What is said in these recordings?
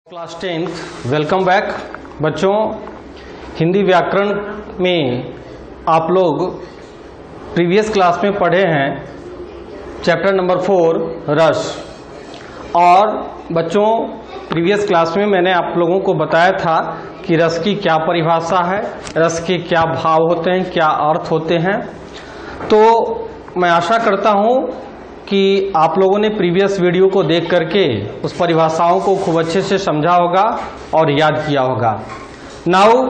Class 10th welcome back बच्चों। हिंदी व्याकरण में आप लोग प्रीवियस क्लास में पढ़े हैं चैप्टर नंबर 4 रस। और बच्चों प्रीवियस क्लास में मैंने आप लोगों को बताया था कि रस की क्या परिभाषा है, रस के क्या भाव होते हैं, क्या अर्थ होते हैं। तो मैं आशा करता हूँ कि आप लोगों ने प्रीवियस वीडियो को देख करके उस परिभाषाओं को खूब अच्छे से समझा होगा और याद किया होगा। नाउ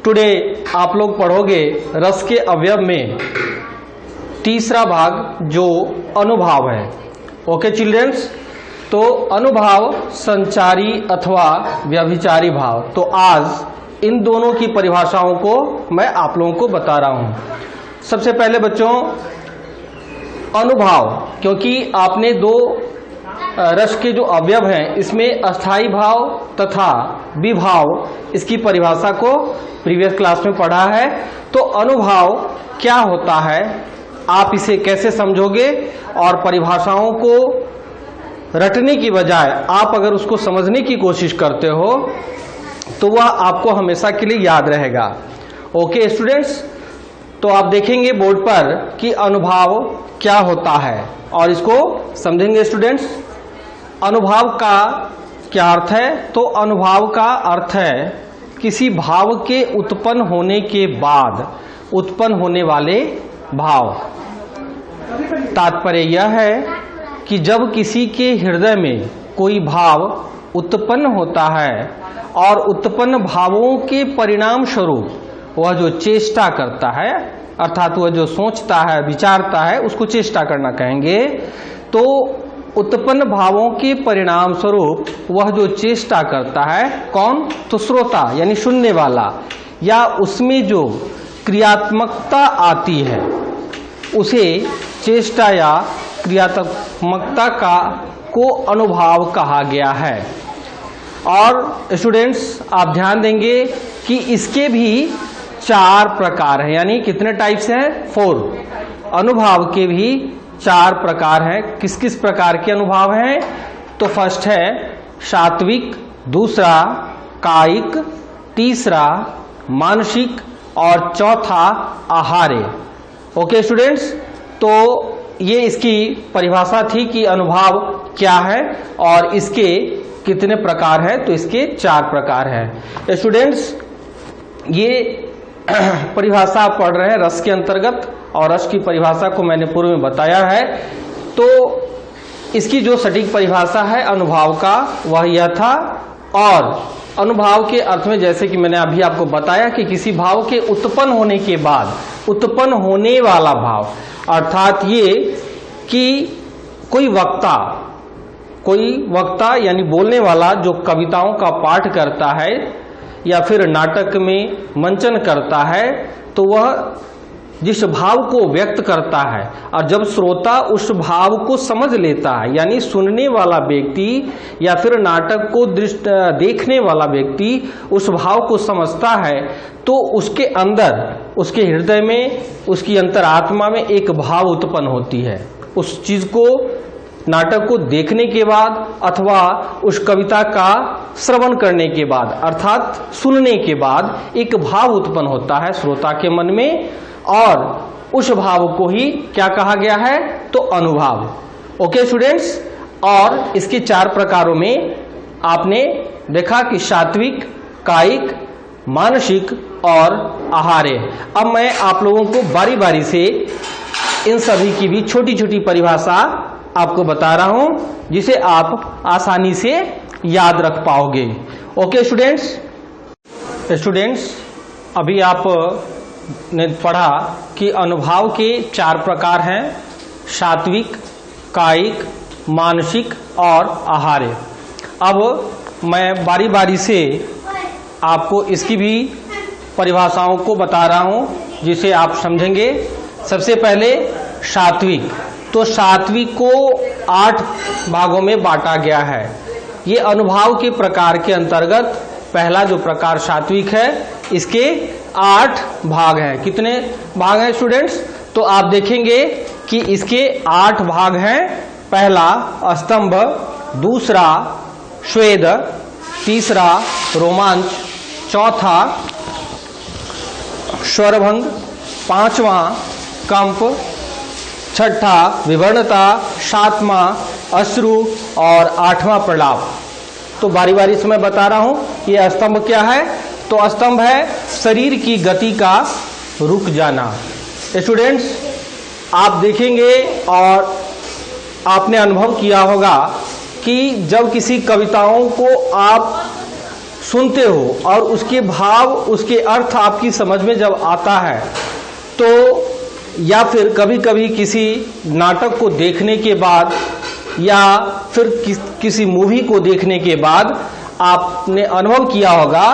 टुडे आप लोग पढ़ोगे रस के अवयव में तीसरा भाग जो अनुभाव है। ओके चिल्ड्रंस, तो अनुभाव संचारी अथवा व्यभिचारी भाव। तो आज इन दोनों की परिभाषाओं को मैं आप लोगों को बता रहा हूं। सबसे पहले बच्चों अनुभाव, क्योंकि आपने दो रस के जो अवयव हैं इसमें अस्थाई भाव तथा विभाव, इसकी परिभाषा को प्रीवियस क्लास में पढ़ा है। तो अनुभाव क्या होता है, आप इसे कैसे समझोगे, और परिभाषाओं को रटने की बजाय आप अगर उसको समझने की कोशिश करते हो तो वह आपको हमेशा के लिए याद रहेगा। ओके स्टूडेंट्स, तो आप देखेंगे बोर्ड पर कि अनुभाव क्या होता है और इसको समझेंगे स्टूडेंट्स। अनुभाव का क्या अर्थ है? तो अनुभाव का अर्थ है किसी भाव के उत्पन्न होने के बाद उत्पन्न होने वाले भाव। तात्पर्य यह है कि जब किसी के हृदय में कोई भाव उत्पन्न होता है और उत्पन्न भावों के परिणाम स्वरूप वह जो चेष्टा करता है, अर्थात वह जो सोचता है, विचारता है, उसको चेष्टा करना कहेंगे। तो उत्पन्न भावों के परिणाम स्वरूप वह जो चेष्टा करता है, कौन? तो श्रोता यानी सुनने वाला, या उसमें जो क्रियात्मकता आती है उसे चेष्टा या क्रियात्मकता को अनुभाव कहा गया है। और स्टूडेंट्स आप ध्यान देंगे कि इसके भी 4 प्रकार हैं, यानी कितने टाइप्स हैं? 4। अनुभाव के भी 4 प्रकार हैं। किस किस प्रकार के अनुभाव हैं? तो फर्स्ट है सात्विक, दूसरा कायिक, तीसरा मानसिक और चौथा आहार्य। ओके स्टूडेंट्स, तो ये इसकी परिभाषा थी कि अनुभाव क्या है और इसके कितने प्रकार हैं। तो इसके 4 प्रकार हैं। स्टूडेंट्स ये परिभाषा आप पढ़ रहे हैं रस के अंतर्गत, और रस की परिभाषा को मैंने पूर्व में बताया है। तो इसकी जो सटीक परिभाषा है अनुभाव का वह यह था। और अनुभाव के अर्थ में जैसे कि मैंने अभी आपको बताया कि किसी भाव के उत्पन्न होने के बाद उत्पन्न होने वाला भाव, अर्थात ये कि कोई वक्ता यानी बोलने वाला जो कविताओं का पाठ करता है या फिर नाटक में मंचन करता है, तो वह जिस भाव को व्यक्त करता है, और जब श्रोता उस भाव को समझ लेता है, यानी सुनने वाला व्यक्ति या फिर नाटक को देखने वाला व्यक्ति उस भाव को समझता है, तो उसके अंदर, उसके हृदय में, उसकी अंतरात्मा में एक भाव उत्पन्न होती है। उस चीज को, नाटक को देखने के बाद अथवा उस कविता का श्रवण करने के बाद, अर्थात सुनने के बाद एक भाव उत्पन्न होता है श्रोता के मन में, और उस भाव को ही क्या कहा गया है? तो अनुभाव। ओके स्टूडेंट्स, और इसके 4 प्रकारों में आपने देखा कि सात्विक, कायिक, मानसिक और आहार्य। अब मैं आप लोगों को बारी बारी से इन सभी की भी छोटी छोटी परिभाषा आपको बता रहा हूं, जिसे आप आसानी से याद रख पाओगे। ओके स्टूडेंट्स, अभी आप ने पढ़ा कि अनुभाव के 4 प्रकार हैं, सात्विक, कायिक, मानसिक और आहार्य। अब मैं बारी बारी से आपको इसकी भी परिभाषाओं को बता रहा हूं, जिसे आप समझेंगे। सबसे पहले सात्विक। तो सात्विक को 8 भागों में बांटा गया है। ये अनुभाव के प्रकार के अंतर्गत पहला जो प्रकार सात्विक है, इसके 8 भाग हैं। कितने भाग हैं स्टूडेंट्स? तो आप देखेंगे कि इसके 8 भाग हैं। पहला स्तंभ, दूसरा स्वेद, तीसरा रोमांच, चौथा स्वरभंग, पांचवा कंप, छठा विवर्णता, सातवां अश्रु और आठवां प्रलाप। तो बारी बारी से मैं बता रहा हूं ये स्तंभ क्या है। तो स्तंभ है शरीर की गति का रुक जाना। स्टूडेंट्स, आप देखेंगे और आपने अनुभव किया होगा कि जब किसी कविताओं को आप सुनते हो और उसके भाव, उसके अर्थ आपकी समझ में जब आता है, तो या फिर कभी कभी किसी नाटक को देखने के बाद या फिर किसी मूवी को देखने के बाद आपने अनुभव किया होगा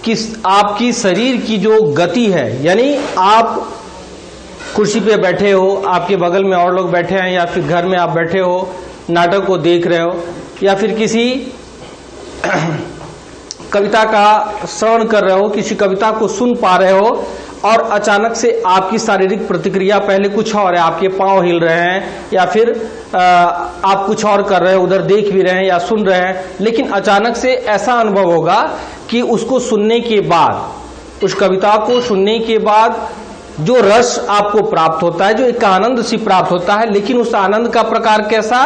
कि आपकी शरीर की जो गति है, यानी आप कुर्सी पे बैठे हो, आपके बगल में और लोग बैठे हैं, या फिर घर में आप बैठे हो, नाटक को देख रहे हो, या फिर किसी कविता का श्रवण कर रहे हो, किसी कविता को सुन पा रहे हो और अचानक से आपकी शारीरिक प्रतिक्रिया पहले कुछ और है, आपके पांव हिल रहे हैं या फिर आप कुछ और कर रहे हो, उधर देख भी रहे हैं या सुन रहे हैं, लेकिन अचानक से ऐसा अनुभव होगा कि उसको सुनने के बाद, उस कविता को सुनने के बाद जो रस आपको प्राप्त होता है, जो एक आनंद सी प्राप्त होता है, लेकिन उस आनंद का प्रकार कैसा?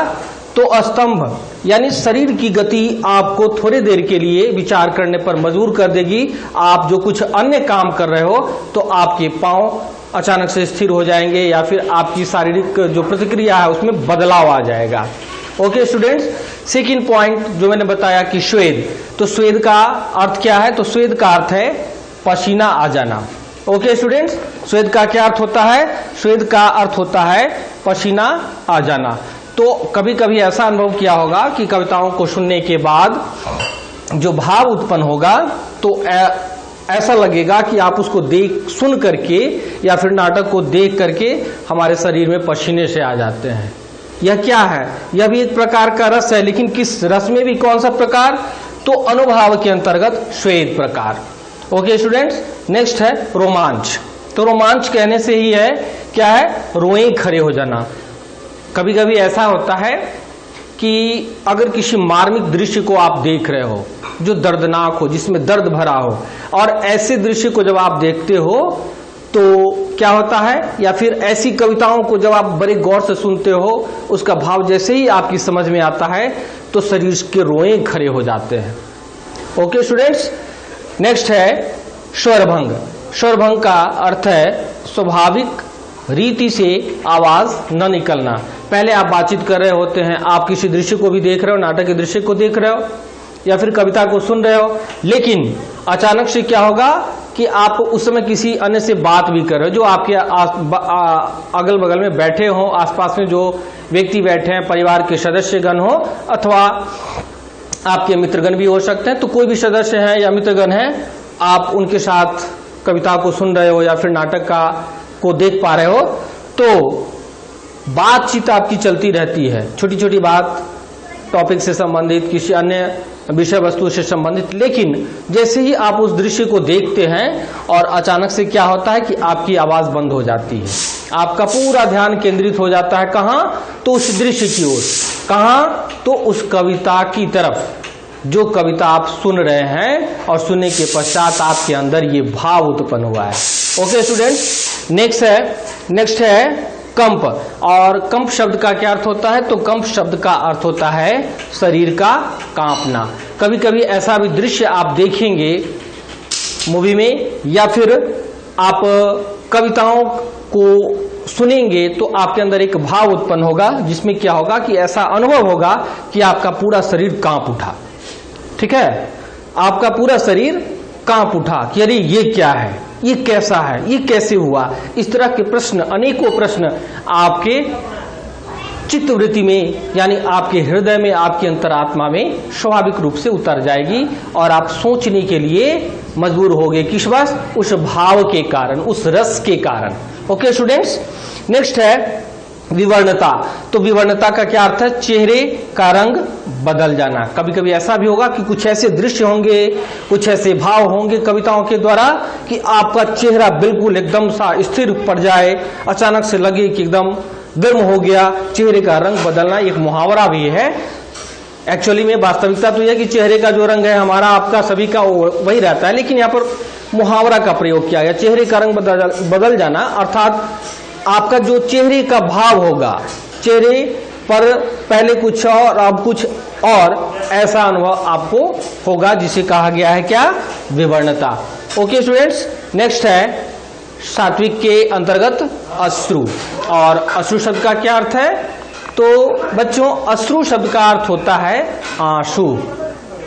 तो स्तंभ, यानी शरीर की गति आपको थोड़ी देर के लिए विचार करने पर मजबूर कर देगी। आप जो कुछ अन्य काम कर रहे हो तो आपके पांव अचानक से स्थिर हो जाएंगे या फिर आपकी शारीरिक जो प्रतिक्रिया है उसमें बदलाव आ जाएगा। ओके स्टूडेंट्स, सेकंड पॉइंट जो मैंने बताया कि स्वेद, तो स्वेद का अर्थ क्या है? तो स्वेद का अर्थ है पसीना आ जाना। ओके स्टूडेंट्स, स्वेद का क्या अर्थ होता है? स्वेद का अर्थ होता है पसीना आ जाना। तो कभी कभी ऐसा अनुभव किया होगा कि कविताओं को सुनने के बाद जो भाव उत्पन्न होगा तो ऐसा लगेगा कि आप उसको सुन करके या फिर नाटक को देख करके हमारे शरीर में पसीने से आ जाते हैं। यह क्या है? यह भी एक प्रकार का रस है, लेकिन किस रस में भी कौन सा प्रकार? तो अनुभाव के अंतर्गत स्वेद प्रकार। ओके स्टूडेंट्स, नेक्स्ट है रोमांच। तो रोमांच कहने से ही है क्या है? रोए खड़े हो जाना। कभी कभी ऐसा होता है कि अगर किसी मार्मिक दृश्य को आप देख रहे हो जो दर्दनाक हो, जिसमें दर्द भरा हो, और ऐसे दृश्य को जब आप देखते हो तो क्या होता है, या फिर ऐसी कविताओं को जब आप बड़े गौर से सुनते हो, उसका भाव जैसे ही आपकी समझ में आता है तो शरीर के रोए खड़े हो जाते हैं। ओके स्टूडेंट्स, नेक्स्ट है स्वरभंग। स्वरभंग का अर्थ है स्वाभाविक रीति से आवाज न निकलना। पहले आप बातचीत कर रहे होते हैं, आप किसी दृश्य को भी देख रहे हो, नाटक के दृश्य को देख रहे हो या फिर कविता को सुन रहे हो, लेकिन अचानक से क्या होगा कि आप उस समय किसी अन्य से बात भी कर रहे हो, जो आपके अगल बगल में बैठे हो, आसपास में जो व्यक्ति बैठे हैं, परिवार के सदस्यगण हो अथवा आपके मित्रगण भी हो सकते हैं। तो कोई भी सदस्य है या मित्रगण है, आप उनके साथ कविता को सुन रहे हो या फिर नाटक को देख पा रहे हो, तो बातचीत आपकी चलती रहती है, छोटी छोटी बात, टॉपिक से संबंधित, किसी अन्य विषय वस्तु से संबंधित। लेकिन जैसे ही आप उस दृश्य को देखते हैं और अचानक से क्या होता है कि आपकी आवाज बंद हो जाती है, आपका पूरा ध्यान केंद्रित हो जाता है कहां? तो उस दृश्य की ओर। कहां? तो उस कविता की तरफ, जो कविता आप सुन रहे हैं और सुनने के पश्चात आपके अंदर ये भाव उत्पन्न हुआ है। ओके स्टूडेंट्स, नेक्स्ट है कंप। और कंप शब्द का क्या अर्थ होता है? तो कंप शब्द का अर्थ होता है शरीर का कांपना। कभी कभी ऐसा भी दृश्य आप देखेंगे मूवी में या फिर आप कविताओं को सुनेंगे तो आपके अंदर एक भाव उत्पन्न होगा, जिसमें क्या होगा कि ऐसा अनुभव होगा कि आपका पूरा शरीर कांप उठा। ठीक है, आपका पूरा शरीर कांप उठा कि अरे ये क्या है, ये कैसा है, ये कैसे हुआ। इस तरह के प्रश्न, अनेकों प्रश्न आपके चित्तवृत्ति में, यानी आपके हृदय में, आपकी अंतरात्मा में स्वाभाविक रूप से उतर जाएगी और आप सोचने के लिए मजबूर होगे। किस बस? उस भाव के कारण, उस रस के कारण। ओके स्टूडेंट्स, नेक्स्ट है विवर्णता। तो विवर्णता का क्या अर्थ है? चेहरे का रंग बदल जाना। कभी कभी ऐसा भी होगा कि कुछ ऐसे दृश्य होंगे, कुछ ऐसे भाव होंगे कविताओं के द्वारा कि आपका चेहरा बिल्कुल एकदम सा स्थिर पड़ जाए, अचानक से लगे कि एकदम गर्म हो गया, चेहरे का रंग बदलना। एक मुहावरा भी है एक्चुअली में वास्तविकता तो यह कि चेहरे का जो रंग है हमारा आपका सभी का वही रहता है, लेकिन यहाँ पर मुहावरा का प्रयोग किया गया, चेहरे का रंग बदल जाना, अर्थात आपका जो चेहरे का भाव होगा, चेहरे पर पहले कुछ और अब कुछ और, ऐसा अनुभव आपको होगा, जिसे कहा गया है क्या, विवर्णता। ओके स्टूडेंट्स, नेक्स्ट है सात्विक के अंतर्गत अश्रु। और अश्रु शब्द का क्या अर्थ है? तो बच्चों अश्रु शब्द का अर्थ होता है आंसू,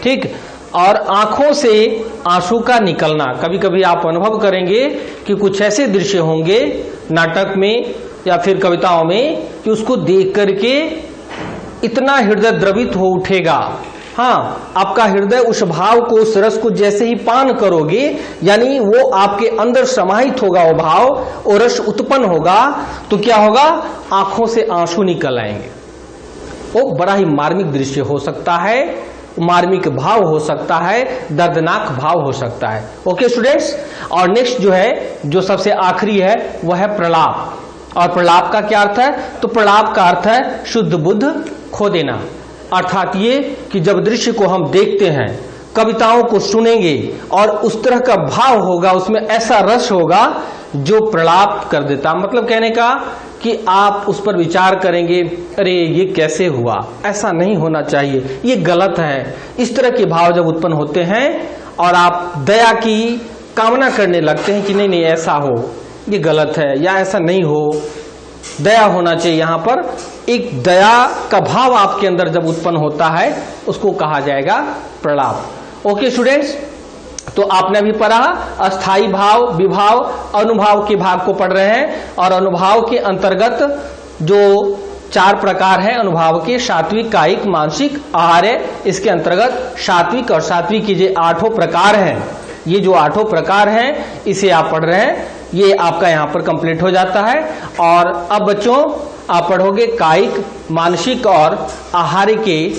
ठीक। और आंखों से आंसू का निकलना, कभी कभी आप अनुभव करेंगे कि कुछ ऐसे दृश्य होंगे नाटक में या फिर कविताओं में कि उसको देख करके इतना हृदय द्रवित हो उठेगा। हाँ, आपका हृदय उस भाव को, उस रस को जैसे ही पान करोगे, यानी वो आपके अंदर समाहित होगा, वो भाव, वो रस उत्पन्न होगा, तो क्या होगा, आंखों से आंसू निकल आएंगे। वो बड़ा ही मार्मिक दृश्य हो सकता है, मार्मिक भाव हो सकता है, दर्दनाक भाव हो सकता है। ओके स्टूडेंट्स, और नेक्स्ट जो है, जो सबसे आखिरी है, वह है प्रलाप। और प्रलाप का क्या अर्थ है? तो प्रलाप का अर्थ है शुद्ध बुद्ध खो देना, अर्थात ये कि जब दृश्य को हम देखते हैं, कविताओं को सुनेंगे और उस तरह का भाव होगा, उसमें ऐसा रस होगा जो प्रलाप कर देता, मतलब कहने का कि आप उस पर विचार करेंगे, अरे ये कैसे हुआ, ऐसा नहीं होना चाहिए, ये गलत है। इस तरह के भाव जब उत्पन्न होते हैं और आप दया की कामना करने लगते हैं कि नहीं नहीं ऐसा हो, ये गलत है, या ऐसा नहीं हो, दया होना चाहिए, यहाँ पर एक दया का भाव आपके अंदर जब उत्पन्न होता है, उसको कहा जाएगा प्रलाप। ओके स्टूडेंट्स, तो आपने अभी पढ़ा अस्थाई भाव, विभाव, अनुभाव के भाग को पढ़ रहे हैं। और अनुभाव के अंतर्गत जो 4 प्रकार है अनुभाव के, सात्विक, कायिक, मानसिक, आहार्य, इसके अंतर्गत सात्विक और सात्विक के जो 8 प्रकार हैं, ये जो 8 प्रकार हैं, इसे आप पढ़ रहे हैं, ये आपका यहाँ पर कंप्लीट हो जाता है। और अब बच्चों आप पढ़ोगे कायिक, मानसिक और आहार्य के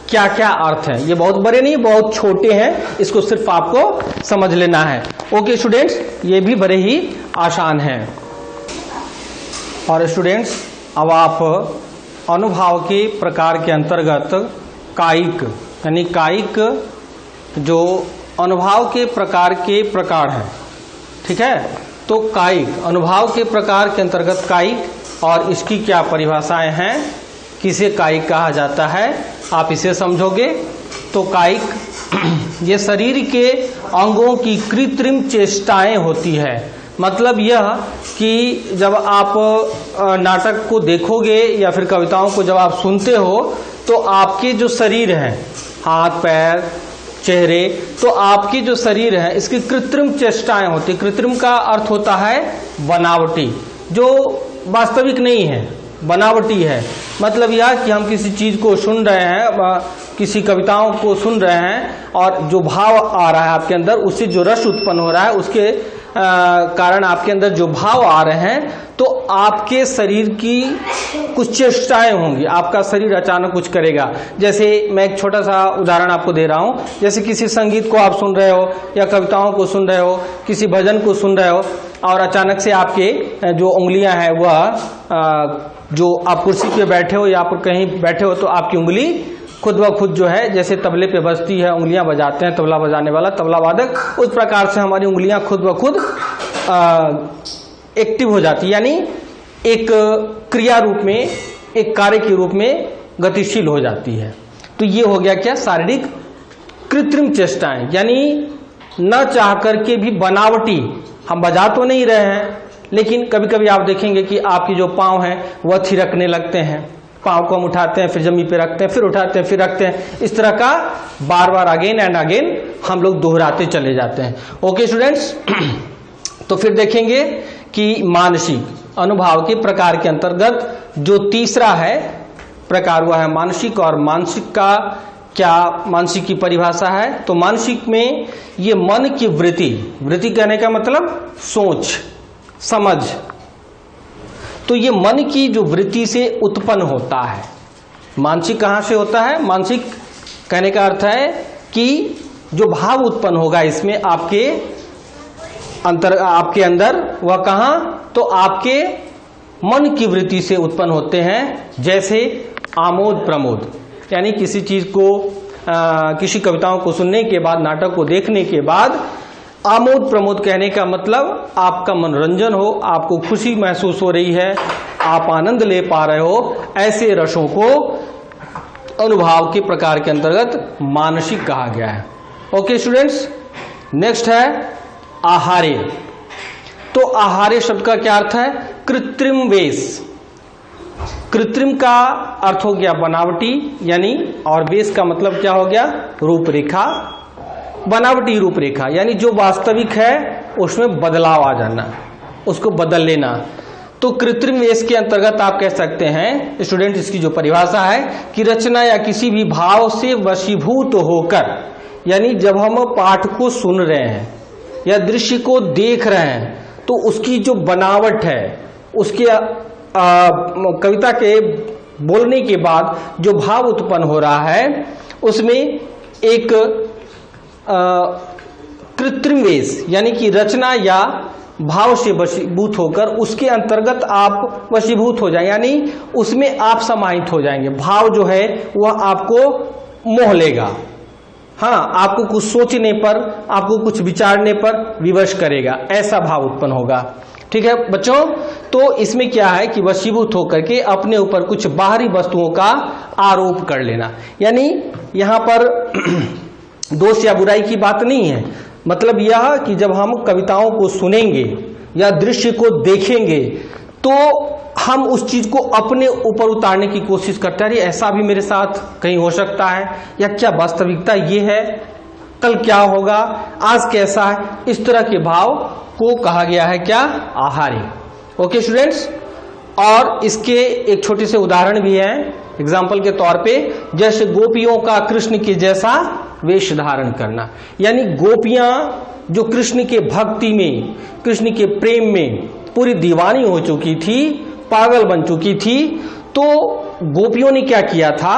क्या क्या अर्थ हैं। ये बहुत बड़े नहीं, बहुत छोटे हैं, इसको सिर्फ आपको समझ लेना है। ओके स्टूडेंट्स, ये भी बड़े ही आसान हैं। और स्टूडेंट्स, अब आप अनुभाव के प्रकार के अंतर्गत कायिक, यानी कायिक जो अनुभाव के प्रकार हैं, ठीक है। तो कायिक, अनुभाव के प्रकार के अंतर्गत कायिक, और इसकी क्या परिभाषाएं हैं, किसे कायिक कहा जाता है, आप इसे समझोगे। तो कायिक ये शरीर के अंगों की कृत्रिम चेष्टाएं होती है। मतलब यह कि जब आप नाटक को देखोगे या फिर कविताओं को जब आप सुनते हो, तो आपके जो शरीर हैं, हाथ पैर चेहरे, तो आपकी जो शरीर है इसकी कृत्रिम चेष्टाएं होती। कृत्रिम का अर्थ होता है बनावटी, जो वास्तविक नहीं है, बनावटी है। मतलब यह कि हम किसी चीज को सुन रहे हैं, किसी कविताओं को सुन रहे हैं, और जो भाव आ रहा है आपके अंदर, उससे जो रस उत्पन्न हो रहा है, उसके कारण आपके अंदर जो भाव आ रहे हैं, तो आपके शरीर की कुछ चेष्टाएं होंगी, आपका शरीर अचानक कुछ करेगा। जैसे मैं एक छोटा सा उदाहरण आपको दे रहा हूं, जैसे किसी संगीत को आप सुन रहे हो या कविताओं को सुन रहे हो, किसी भजन को सुन रहे हो, और अचानक से आपके जो उंगलियां हैं वह, जो आप कुर्सी पे बैठे हो या आप कहीं बैठे हो, तो आपकी उंगली खुद ब खुद जो है, जैसे तबले पे बजती है, उंगलियां बजाते हैं तबला बजाने वाला, तबला वादक, उस प्रकार से हमारी उंगलियां खुद ब खुद एक्टिव हो जाती है, यानी एक क्रिया रूप में, एक कार्य के रूप में गतिशील हो जाती है। तो ये हो गया क्या, शारीरिक कृत्रिम चेष्टाएं, यानी न चाह करके भी बनावटी। हम बजा तो नहीं रहे हैं, लेकिन कभी कभी आप देखेंगे कि आपके जो पांव हैं वह थिरकने लगते हैं, पांव को हम उठाते हैं, फिर जमीन पे रखते हैं, फिर उठाते हैं, फिर रखते हैं, इस तरह का बार बार अगेन एंड अगेन हम लोग दोहराते चले जाते हैं। ओके स्टूडेंट्स, तो फिर देखेंगे कि मानसिक अनुभाव के प्रकार के अंतर्गत जो तीसरा है प्रकार वह है मानसिक। और मानसिक का क्या, मानसिक की परिभाषा है, तो मानसिक में ये मन की वृत्ति, वृत्ति कहने का मतलब सोच समझ, तो ये मन की जो वृत्ति से उत्पन्न होता है। मानसिक कहां से होता है, मानसिक कहने का अर्थ है कि जो भाव उत्पन्न होगा इसमें आपके अंदर, वह कहां, तो आपके मन की वृत्ति से उत्पन्न होते हैं। जैसे आमोद प्रमोद, यानी किसी चीज को किसी कविताओं को सुनने के बाद, नाटक को देखने के बाद आमोद प्रमोद कहने का मतलब आपका मनोरंजन हो, आपको खुशी महसूस हो रही है, आप आनंद ले पा रहे हो, ऐसे रसों को अनुभाव के प्रकार के अंतर्गत मानसिक कहा गया है। ओके स्टूडेंट्स, नेक्स्ट है आहार्य। तो आहार्य शब्द का क्या अर्थ है? कृत्रिम वेश। कृत्रिम का अर्थ हो गया बनावटी, यानी, और वेश का मतलब क्या हो गया? रूपरेखा। बनावटी रूपरेखा यानी जो वास्तविक है उसमें बदलाव आ जाना, उसको बदल लेना। तो कृत्रिम वेश के अंतर्गत आप कह सकते हैं स्टूडेंट, इसकी जो परिभाषा है कि रचना या किसी भी भाव से वशीभूत होकर, यानी जब हम पाठ को सुन रहे हैं या दृश्य को देख रहे हैं तो उसकी जो बनावट है, उसके कविता के बोलने के बाद जो भाव उत्पन्न हो रहा है उसमें एक कृत्रिम वेश यानी कि रचना या भाव से वशीभूत होकर उसके अंतर्गत आप वशीभूत हो जाए, यानी उसमें आप समाहित हो जाएंगे। भाव जो है वह आपको मोह लेगा। हाँ, आपको कुछ सोचने पर, आपको कुछ विचारने पर विवश करेगा, ऐसा भाव उत्पन्न होगा। ठीक है बच्चों, तो इसमें क्या है कि वशीभूत होकर के अपने ऊपर कुछ बाहरी वस्तुओं का आरोप कर लेना। यानी यहाँ पर दोष या बुराई की बात नहीं है, मतलब यह कि जब हम कविताओं को सुनेंगे या दृश्य को देखेंगे तो हम उस चीज को अपने ऊपर उतारने की कोशिश करते हैं। अरे ऐसा भी मेरे साथ कहीं हो सकता है, या क्या वास्तविकता ये है, कल क्या होगा, आज कैसा है, इस तरह के भाव को कहा गया है क्या? आहार्य। ओके स्टूडेंट्स, और इसके एक छोटे से उदाहरण भी हैं एग्जाम्पल के तौर पे, जैसे गोपियों का कृष्ण के जैसा वेश धारण करना। यानी गोपियां जो कृष्ण के भक्ति में, कृष्ण के प्रेम में पूरी दीवानी हो चुकी थी, पागल बन चुकी थी, तो गोपियों ने क्या किया था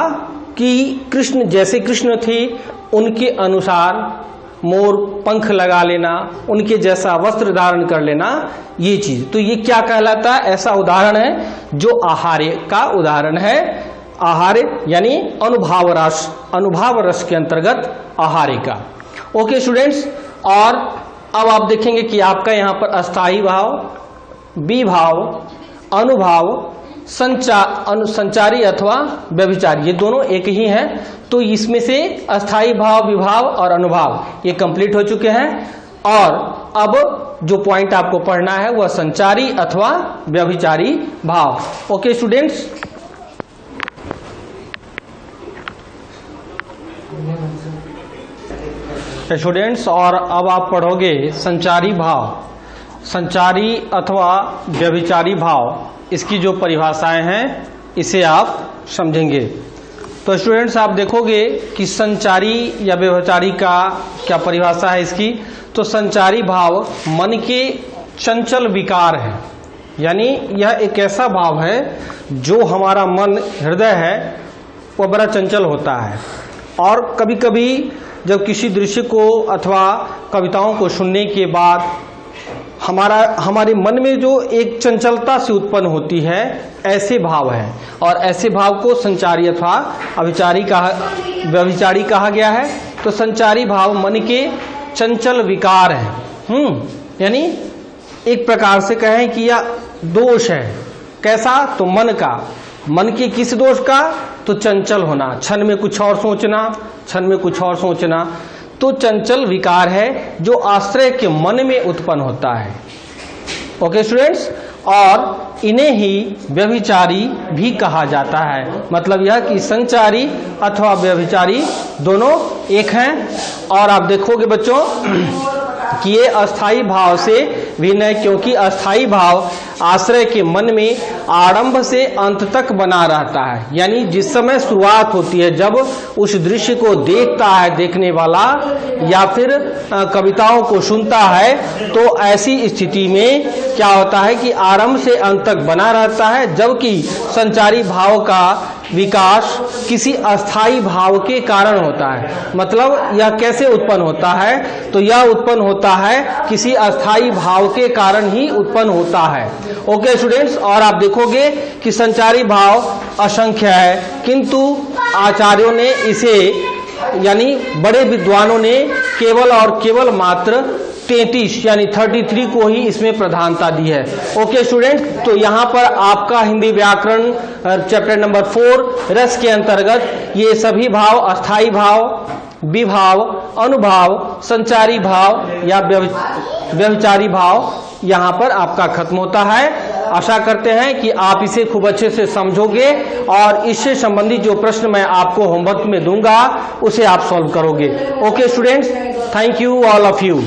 कि कृष्ण जैसे कृष्ण थे उनके अनुसार मोर पंख लगा लेना, उनके जैसा वस्त्र धारण कर लेना, ये चीज। तो ये क्या कहलाता है? ऐसा उदाहरण है जो आहार्य का उदाहरण है। आहार्य यानी अनुभाव रस के अंतर्गत आहार्य का। ओके स्टूडेंट्स, और अब आप देखेंगे कि आपका यहाँ पर अस्थाई भाव, विभाव, अनुभाव, संचारी अथवा व्यभिचारी, ये दोनों एक ही हैं। तो इसमें से अस्थाई भाव, विभाव और अनुभाव ये कंप्लीट हो चुके हैं, और अब जो पॉइंट आपको पढ़ना है वह संचारी अथवा व्यभिचारी भाव। ओके स्टूडेंट्स, और अब आप पढ़ोगे संचारी भाव, संचारी अथवा व्यभिचारी भाव, इसकी जो परिभाषाएं हैं इसे आप समझेंगे। तो स्टूडेंट्स आप देखोगे कि संचारी या व्यभिचारी का क्या परिभाषा है इसकी। तो संचारी भाव मन के चंचल विकार है, यानी यह एक ऐसा भाव है जो हमारा मन, हृदय है वह बड़ा चंचल होता है, और कभी कभी जब किसी दृश्य को अथवा कविताओं को सुनने के बाद हमारे मन में जो एक चंचलता से उत्पन्न होती है, ऐसे भाव है, और ऐसे भाव को संचारी अथवा व्यभिचारी कहा गया है। तो संचारी भाव मन के चंचल विकार है। यानी एक प्रकार से कहें कि यह दोष है। कैसा? तो मन का। मन के किस दोष का? तो चंचल होना, क्षण में कुछ और सोचना, क्षण में कुछ और सोचना। तो चंचल विकार है जो आश्रय के मन में उत्पन्न होता है। ओके स्टूडेंट्स, और इन्हें ही व्यभिचारी भी कहा जाता है। मतलब यह कि संचारी अथवा व्यभिचारी दोनों एक हैं। और आप देखोगे बच्चों कि ये अस्थाई भाव से भिन्न है, क्योंकि अस्थाई भाव आश्रय के मन में आरंभ से अंत तक बना रहता है। यानी जिस समय शुरुआत होती है, जब उस दृश्य को देखता है देखने वाला या फिर कविताओं को सुनता है, तो ऐसी स्थिति में क्या होता है कि आरंभ से अंत तक बना रहता है, जबकि संचारी भाव का विकास किसी अस्थाई भाव के कारण होता है। मतलब यह कैसे उत्पन्न होता है? तो यह उत्पन्न होता है किसी अस्थाई भाव के कारण ही उत्पन्न होता है। ओके स्टूडेंट्स, और आप देखोगे कि संचारी भाव असंख्य है, किंतु आचार्यों ने इसे, यानी बड़े विद्वानों ने केवल और केवल मात्र 33 यानी 33 को ही इसमें प्रधानता दी है। ओके स्टूडेंट, तो यहाँ पर आपका हिंदी व्याकरण चैप्टर नंबर 4 रस के अंतर्गत ये सभी भाव, अस्थाई भाव, विभाव, अनुभाव, संचारी भाव या व्यभिचारी भाव यहाँ पर आपका खत्म होता है। आशा करते हैं कि आप इसे खूब अच्छे से समझोगे और इससे संबंधित जो प्रश्न मैं आपको होमवर्क में दूंगा उसे आप सॉल्व करोगे। Okay students, thank you all of you.